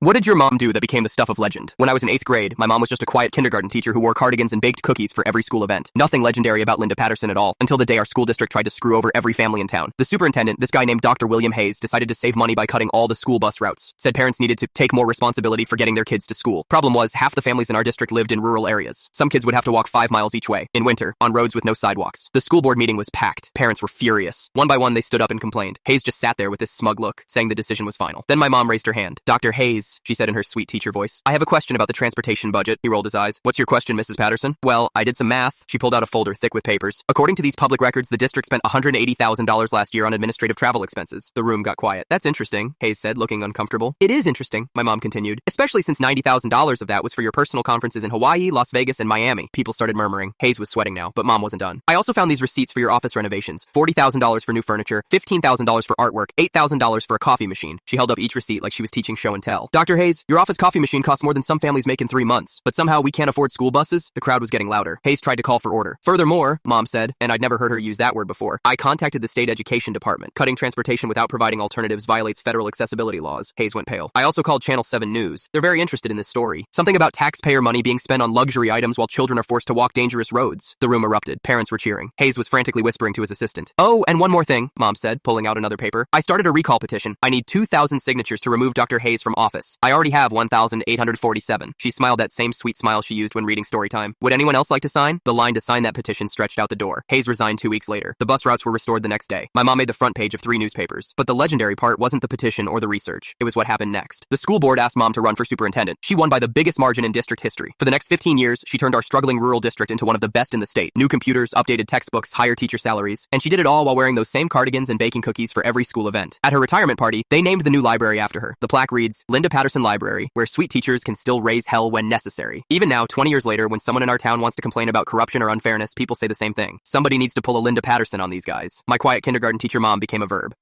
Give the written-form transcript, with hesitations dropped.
What did your mom do that became the stuff of legend? When I was in 8th grade, my mom was just a quiet kindergarten teacher who wore cardigans and baked cookies for every school event. Nothing legendary about Linda Patterson at all, until the day our school district tried to screw over every family in town. The superintendent, this guy named Dr. William Hayes, decided to save money by cutting all the school bus routes. Said parents needed to take more responsibility for getting their kids to school. Problem was, half the families in our district lived in rural areas. Some kids would have to walk 5 miles each way, in winter, on roads with no sidewalks. The school board meeting was packed. Parents were furious. One by one, they stood up and complained. Hayes just sat there with this smug look, saying the decision was final. Then my mom raised her hand. Dr. Hayes, she said in her sweet teacher voice. I have a question about the transportation budget. He rolled his eyes. What's your question, Mrs. Patterson? Well, I did some math. She pulled out a folder thick with papers. According to these public records, the district spent $180,000 last year on administrative travel expenses. The room got quiet. That's interesting, Hayes said, looking uncomfortable. It is interesting, my mom continued, especially since $90,000 of that was for your personal conferences in Hawaii, Las Vegas, and Miami. People started murmuring. Hayes was sweating now, but mom wasn't done. I also found these receipts for your office renovations. $40,000 for new furniture, $15,000 for artwork, $8,000 for a coffee machine. She held up each receipt like she was teaching show and tell. Dr. Hayes, your office coffee machine costs more than some families make in 3 months, but somehow we can't afford school buses? The crowd was getting louder. Hayes tried to call for order. Furthermore, mom said, and I'd never heard her use that word before, I contacted the state education department. Cutting transportation without providing alternatives violates federal accessibility laws. Hayes went pale. I also called Channel 7 News. They're very interested in this story. Something about taxpayer money being spent on luxury items while children are forced to walk dangerous roads. The room erupted. Parents were cheering. Hayes was frantically whispering to his assistant. Oh, and one more thing, mom said, pulling out another paper. I started a recall petition. I need 2,000 signatures to remove Dr. Hayes from office. I already have 1,847. She smiled that same sweet smile she used when reading Storytime. Would anyone else like to sign? The line to sign that petition stretched out the door. Hayes resigned 2 weeks later. The bus routes were restored the next day. My mom made the front page of 3 newspapers. But the legendary part wasn't the petition or the research. It was what happened next. The school board asked mom to run for superintendent. She won by the biggest margin in district history. For the next 15 years, she turned our struggling rural district into one of the best in the state. New computers, updated textbooks, higher teacher salaries, and she did it all while wearing those same cardigans and baking cookies for every school event. At her retirement party, they named the new library after her. The plaque reads, Linda Patterson Library, where sweet teachers can still raise hell when necessary. Even now, 20 years later, when someone in our town wants to complain about corruption or unfairness, people say the same thing. Somebody needs to pull a Linda Patterson on these guys. My quiet kindergarten teacher mom became a verb.